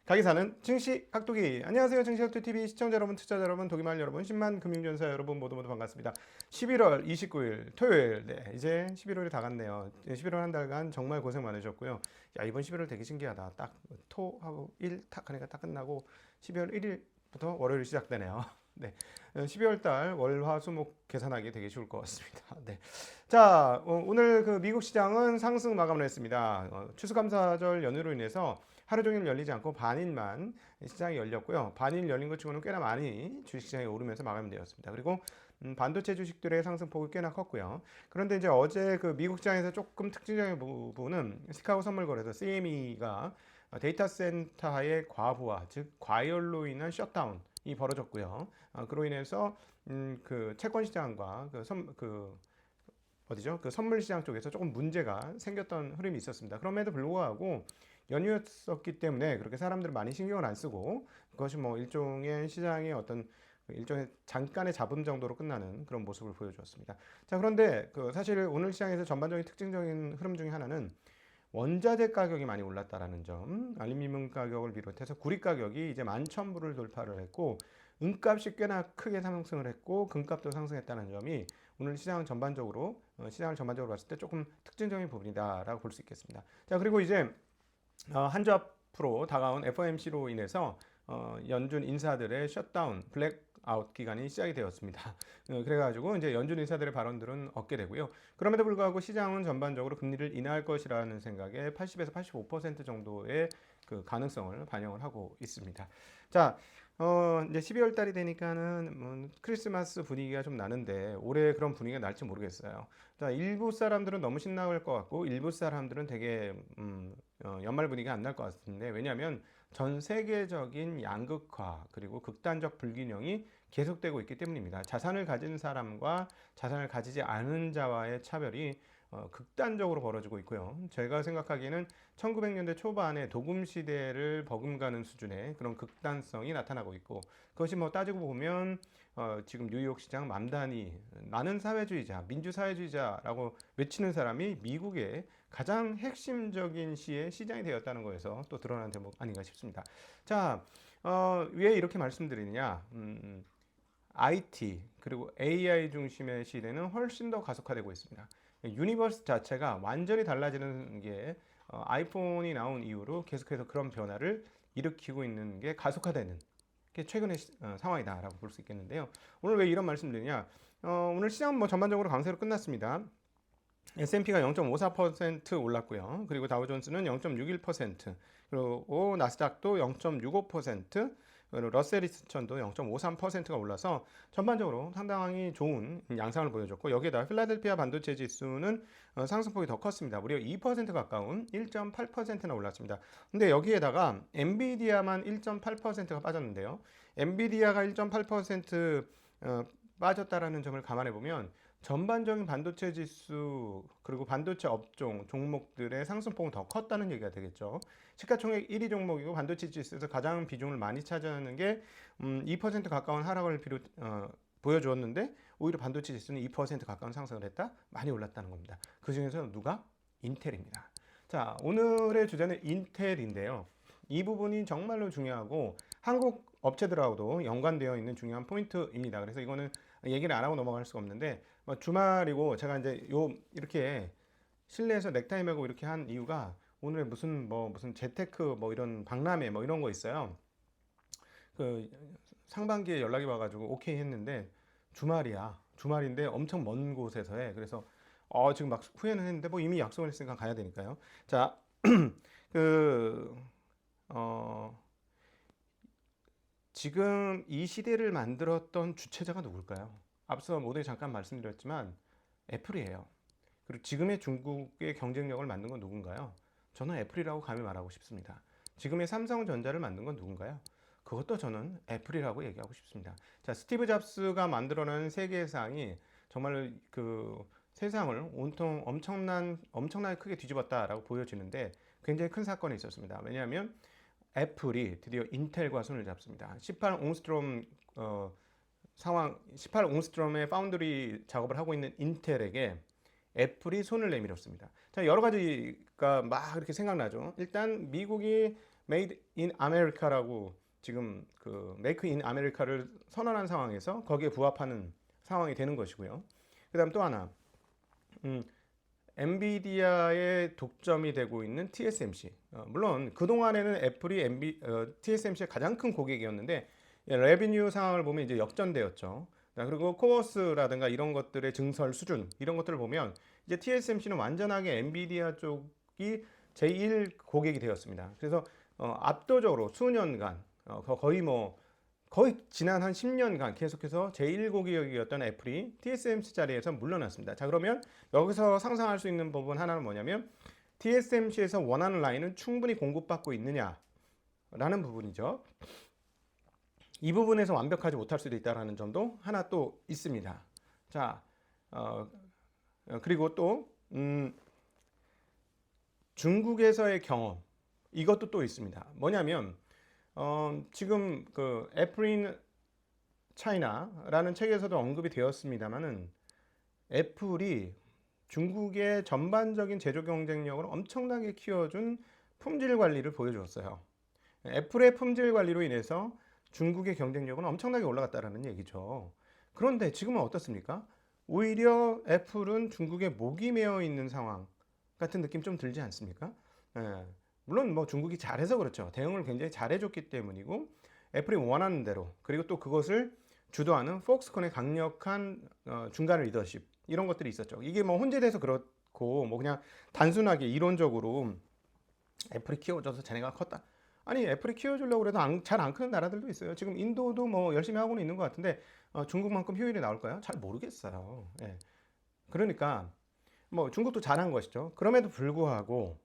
가게 사는 증시 각도기. 안녕하세요. 증시각도TV 시청자 여러분, 투자자 여러분, 도기말 여러분, 10만 금융전사 여러분 모두 반갑습니다. 11월 29일 토요일. 네, 이제 11월이 다 갔네요. 11월 한 달간 정말 고생 많으셨고요. 야, 이번 11월 되게 신기하다. 딱 토하고 일 탁 하니까 딱 끝나고 12월 1일부터 월요일이 시작되네요. 네, 12월 달 월화수목 계산하기 되게 쉬울 것 같습니다. 네, 자, 오늘 그 미국 시장은 상승 마감을 했습니다. 추수감사절 연휴로 인해서 하루 종일 열리지 않고 반일만 시장이 열렸고요. 반일 열린 것 치고는 꽤나 많이 주식시장이 오르면서 마감되었습니다. 그리고 반도체 주식들의 상승폭이 꽤나 컸고요. 그런데 이제 어제 그 미국 시장에서 조금 특징적인 부분은 시카고 선물거래소 CME가 데이터 센터의 과부하, 즉 과열로 인한 셧다운이 벌어졌고요. 그로 인해서 그 채권 시장과 그 어디죠? 그 선물 시장 쪽에서 조금 문제가 생겼던 흐름이 있었습니다. 그럼에도 불구하고 연휴였었기 때문에 그렇게 사람들은 많이 신경을 안 쓰고 그것이 뭐 일종의 시장의 어떤 일종의 잠깐의 잡음 정도로 끝나는 그런 모습을 보여주었습니다. 자, 그런데 그 사실 오늘 시장에서 전반적인 특징적인 흐름 중에 하나는 원자재 가격이 많이 올랐다라는 점, 알루미늄 가격을 비롯해서 구리 가격이 이제 11,000불을 돌파를 했고 은값이 꽤나 크게 상승을 했고 금값도 상승했다는 점이 오늘 시장을 전반적으로 봤을 때 조금 특징적인 부분이다라고 볼 수 있겠습니다. 자, 그리고 이제 한 주 앞으로 다가온 FOMC로 인해서 연준 인사들의 셧다운, 블랙아웃 기간이 시작이 되었습니다. 그래가지고 이제 연준 인사들의 발언들은 얻게 되고요. 그럼에도 불구하고 시장은 전반적으로 금리를 인하할 것이라는 생각에 80에서 85% 정도의 그 가능성을 반영을 하고 있습니다. 자, 이제 12월 달이 되니까는 뭐 크리스마스 분위기가 좀 나는데 올해 그런 분위기가 날지 모르겠어요. 자, 일부 사람들은 너무 신나할 것 같고 일부 사람들은 되게 연말 분위기가 안 날 것 같은데 왜냐하면 전 세계적인 양극화 그리고 극단적 불균형이 계속되고 있기 때문입니다. 자산을 가진 사람과 자산을 가지지 않은 자와의 차별이 극단적으로 벌어지고 있고요. 제가 생각하기에는 1900년대 초반에 도금 시대를 버금가는 수준의 그런 극단성이 나타나고 있고 그것이 뭐 따지고 보면 지금 뉴욕 시장 맘다니 나는 사회주의자, 민주사회주의자라고 외치는 사람이 미국의 가장 핵심적인 시의 시장이 되었다는 거에서 또 드러난 대목 아닌가 싶습니다. 자, 왜 이렇게 말씀드리느냐? IT 그리고 AI 중심의 시대는 훨씬 더 가속화되고 있습니다. 유니버스 자체가 완전히 달라지는 게 아이폰이 나온 이후로 계속해서 그런 변화를 일으키고 있는 게 가속화되는 게 최근의 상황이다라고 볼 수 있겠는데요. 오늘 왜 이런 말씀드리냐? 오늘 시장은 뭐 전반적으로 강세로 끝났습니다. S&P가 0.54% 올랐고요. 그리고 다우존스는 0.61%, 그리고 나스닥도 0.65%, 그리고 러셀 2000도 0.53%가 올라서 전반적으로 상당히 좋은 양상을 보여줬고 여기에다 필라델피아 반도체 지수는 상승폭이 더 컸습니다. 무려 2% 가까운 1.8%나 올랐습니다. 근데 여기에다가 엔비디아만 1.8%가 빠졌는데요. 엔비디아가 1.8% 빠졌다라는 점을 감안해 보면 전반적인 반도체 지수 그리고 반도체 업종 종목들의 상승폭은 더 컸다는 얘기가 되겠죠. 시가총액 1위 종목이고 반도체 지수에서 가장 비중을 많이 차지하는 게 2% 가까운 하락을 보여주었는데 오히려 반도체 지수는 2% 가까운 상승을 했다? 많이 올랐다는 겁니다. 그 중에서 누가? 인텔입니다. 자, 오늘의 주제는 인텔인데요. 이 부분이 정말로 중요하고 한국 업체들하고도 연관되어 있는 중요한 포인트입니다. 그래서 이거는 얘기를 안 하고 넘어갈 수가 없는데 주말이고 제가 이제 이렇게 실내에서 넥타이 매고 이렇게 한 이유가 오늘의 무슨 재테크 뭐 이런 박람회 뭐 이런 거 있어요. 그 상반기에 연락이 와가지고 오케이 했는데 주말인데 엄청 먼 곳에서 해. 그래서 지금 막 후회는 했는데 뭐 이미 약속을 했으니까 가야 되니까요. 자, 그 지금 이 시대를 만들었던 주체자가 누굴까요? 앞서 모두에 잠깐 말씀드렸지만 애플이에요. 그리고 지금의 중국의 경쟁력을 만든 건 누군가요? 저는 애플이라고 감히 말하고 싶습니다. 지금의 삼성전자를 만든 건 누군가요? 그것도 저는 애플이라고 얘기하고 싶습니다. 자, 스티브 잡스가 만들어낸 세계상이 정말 그 세상을 온통 엄청나게 크게 뒤집었다라고 보여지는데 굉장히 큰 사건이 있었습니다. 왜냐하면 애플이 드디어 인텔과 손을 잡습니다. 18옹스트롬의 파운드리 작업을 하고 있는 인텔에게 애플이 손을 내밀었습니다. 자, 여러 가지가 막 이렇게 생각나죠. 일단 미국이 Made in America라고 지금 그 Make in America를 선언한 상황에서 거기에 부합하는 상황이 되는 것이고요. 그다음 또 하나, 엔비디아의 독점이 되고 있는 TSMC. 물론 그동안에는 애플이 TSMC의 가장 큰 고객이었는데 레비뉴 상황을 보면 이제 역전되었죠. 그리고 코어스라든가 이런 것들의 증설 수준 이런 것들을 보면 이제 TSMC는 완전하게 엔비디아 쪽이 제1 고객이 되었습니다. 그래서 압도적으로 수년간 거의 지난 한 10년간 계속해서 제1고객이었던 애플이 TSMC 자리에서 물러났습니다. 자, 그러면 여기서 상상할 수 있는 부분 하나는 뭐냐면 TSMC에서 원하는 라인은 충분히 공급받고 있느냐라는 부분이죠. 이 부분에서 완벽하지 못할 수도 있다는 점도 하나 또 있습니다. 자, 그리고 또 중국에서의 경험 이것도 또 있습니다. 뭐냐면 지금 그 애플인 차이나라는 책에서도 언급이 되었습니다만은 애플이 중국의 전반적인 제조 경쟁력을 엄청나게 키워준 품질 관리를 보여주었어요. 애플의 품질 관리로 인해서 중국의 경쟁력은 엄청나게 올라갔다라는 얘기죠. 그런데 지금은 어떻습니까? 오히려 애플은 중국에 목이 메어 있는 상황 같은 느낌 좀 들지 않습니까? 예. 물론 뭐 중국이 잘해서 그렇죠. 대응을 굉장히 잘해줬기 때문이고 애플이 원하는 대로 그리고 또 그것을 주도하는 폭스콘의 강력한 중간 리더십 이런 것들이 있었죠. 이게 뭐 혼재돼서 그렇고 뭐 그냥 단순하게 이론적으로 애플이 키워줘서 쟤네가 컸다. 아니 애플이 키워주려고 해도 잘 안 크는 나라들도 있어요. 지금 인도도 뭐 열심히 하고는 있는 것 같은데 중국만큼 효율이 나올까요? 잘 모르겠어요. 예. 그러니까 뭐 중국도 잘한 것이죠. 그럼에도 불구하고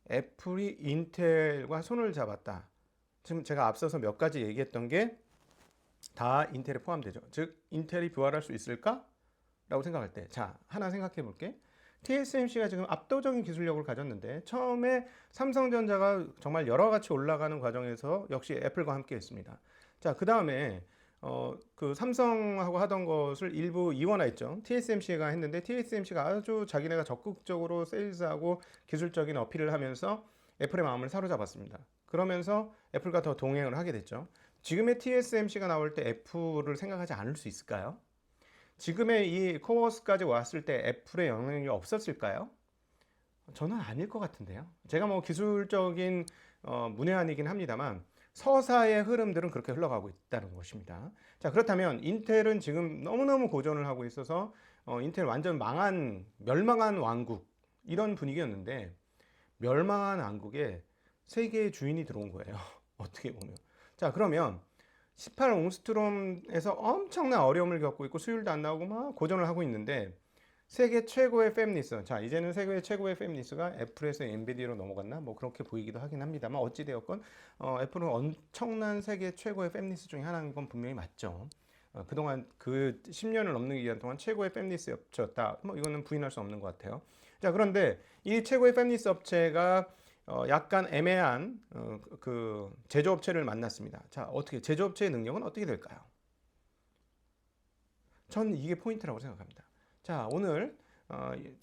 애플이 인텔과 손을 잡았다. 지금 제가 앞서서 몇 가지 얘기했던 게 다 인텔에 포함되죠. 즉 인텔이 부활할 수 있을까? 라고 생각할 때, 자 하나 생각해 볼게. TSMC가 지금 압도적인 기술력을 가졌는데 처음에 삼성전자가 정말 여러 가지 올라가는 과정에서 역시 애플과 함께 했습니다. 자, 그 다음에 그 삼성하고 하던 것을 일부 이원화했죠. TSMC가 했는데 TSMC가 아주 자기네가 적극적으로 세일즈하고 기술적인 어필을 하면서 애플의 마음을 사로잡았습니다. 그러면서 애플과 더 동행을 하게 됐죠. 지금의 TSMC가 나올 때 애플을 생각하지 않을 수 있을까요? 지금의 이 코어스까지 왔을 때 애플의 영향력이 없었을까요? 저는 아닐 것 같은데요. 제가 뭐 기술적인 문외한이긴 합니다만 서사의 흐름들은 그렇게 흘러가고 있다는 것입니다. 자, 그렇다면 인텔은 지금 너무너무 고전을 하고 있어서 인텔 완전 멸망한 왕국 이런 분위기였는데 멸망한 왕국에 세계의 주인이 들어온 거예요. 어떻게 보면. 자, 그러면 18옹스트롬에서 엄청난 어려움을 겪고 있고 수율도 안 나오고 막 고전을 하고 있는데 세계 최고의 팹리스, 자 이제는 세계 최고의 팹리스가 애플에서 엔비디아로 넘어갔나 뭐 그렇게 보이기도 하긴 합니다만 어찌되었건 애플은 엄청난 세계 최고의 팹리스 중에 하나인 건 분명히 맞죠. 그동안 그 10년을 넘는 기간 동안 최고의 팹리스 업체였다. 뭐 이거는 부인할 수 없는 것 같아요. 자, 그런데 이 최고의 팹리스 업체가 약간 애매한 그 제조업체를 만났습니다. 자, 어떻게 제조업체의 능력은 어떻게 될까요? 전 이게 포인트라고 생각합니다. 자, 오늘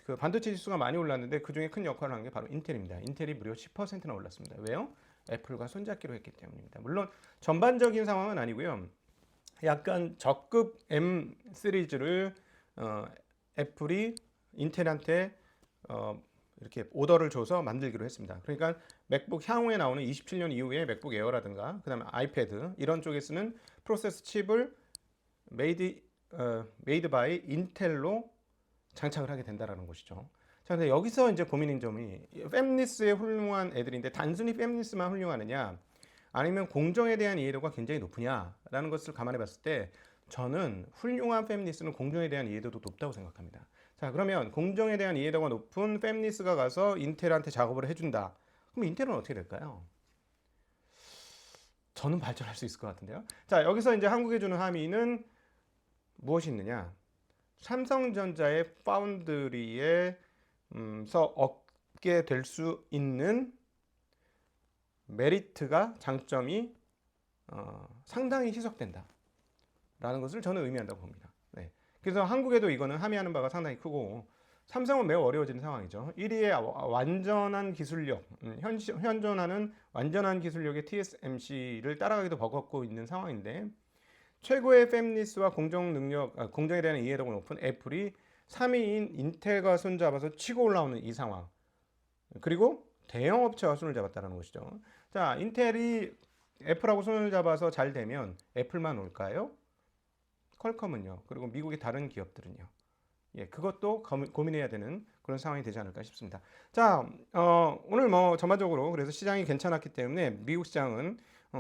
그 반도체 지수가 많이 올랐는데 그 중에 큰 역할을 한 게 바로 인텔입니다. 인텔이 무려 10%나 올랐습니다. 왜요? 애플과 손잡기로 했기 때문입니다. 물론 전반적인 상황은 아니고요. 약간 적급 M 시리즈를 애플이 인텔한테 이렇게 오더를 줘서 만들기로 했습니다. 그러니까 맥북 향후에 나오는 27년 이후에 맥북 에어라든가 그다음에 아이패드 이런 쪽에 쓰는 프로세스 칩을 메이드 바이 인텔로 장착을 하게 된다라는 것이죠. 자, 근데 여기서 이제 고민인 점이 팹리스의 훌륭한 애들인데 단순히 팹리스만 훌륭하느냐 아니면 공정에 대한 이해도가 굉장히 높으냐라는 것을 감안해 봤을 때 저는 훌륭한 팹리스는 공정에 대한 이해도도 높다고 생각합니다. 자, 그러면 공정에 대한 이해도가 높은 팹리스가 가서 인텔한테 작업을 해준다. 그럼 인텔은 어떻게 될까요? 저는 발전할 수 있을 것 같은데요. 자, 여기서 이제 한국에 주는 함의는 무엇이 있느냐? 삼성전자의 파운드리에서 얻게 될 수 있는 메리트가 장점이 상당히 희석된다 라는 것을 저는 의미한다고 봅니다. 네. 그래서 한국에도 이거는 함의하는 바가 상당히 크고 삼성은 매우 어려워지는 상황이죠. 1위의 완전한 기술력, 현존하는 완전한 기술력의 TSMC를 따라가기도 버겁고 있는 상황인데 최고의 팹리스와 공정에 대한 이해도가 높은 애플이 3위인 인텔과 손잡아서 치고 올라오는 이 상황. 그리고 대형 업체와 손을 잡았다는 것이죠. 자, 인텔이 애플하고 손을 잡아서 잘 되면 애플만 올까요? 퀄컴은요. 그리고 미국의 다른 기업들은요. 예, 그것도 고민해야 되는 그런 상황이 되지 않을까 싶습니다. 자, 오늘 뭐 전반적으로 그래서 시장이 괜찮았기 때문에 미국 시장은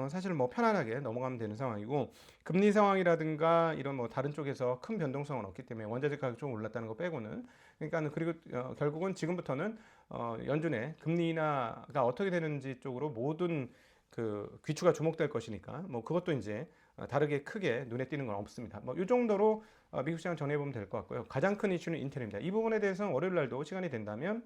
사실 뭐 편안하게 넘어가면 되는 상황이고 금리 상황이라든가 이런 뭐 다른 쪽에서 큰 변동성은 없기 때문에 원자재 가격 좀 올랐다는 거 빼고는 그러니까 그리고 결국은 지금부터는 연준의 금리 인하가 어떻게 되는지 쪽으로 모든 그 귀추가 주목될 것이니까 뭐 그것도 이제 다르게 크게 눈에 띄는 건 없습니다. 뭐 이 정도로 미국 시장 정리해 보면 될 것 같고요. 가장 큰 이슈는 인텔입니다. 이 부분에 대해서는 월요일 날도 시간이 된다면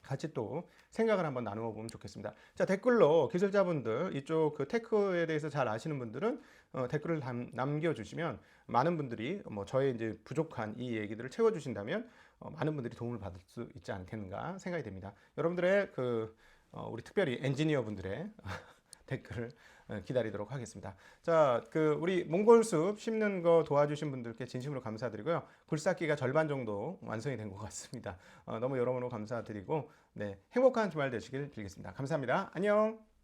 같이 또 생각을 한번 나누어 보면 좋겠습니다. 자, 댓글로 기술자분들 이쪽 그 테크에 대해서 잘 아시는 분들은 댓글을 남겨주시면 많은 분들이 뭐 저의 이제 부족한 이 얘기들을 채워주신다면 많은 분들이 도움을 받을 수 있지 않겠는가 생각이 됩니다. 여러분들의 우리 특별히 엔지니어 분들의 댓글을 기다리도록 하겠습니다. 자, 우리 몽골숲 심는 거 도와주신 분들께 진심으로 감사드리고요. 굴삭기가 절반 정도 완성이 된 것 같습니다. 너무 여러모로 감사드리고 네, 행복한 주말 되시길 빌겠습니다. 감사합니다. 안녕.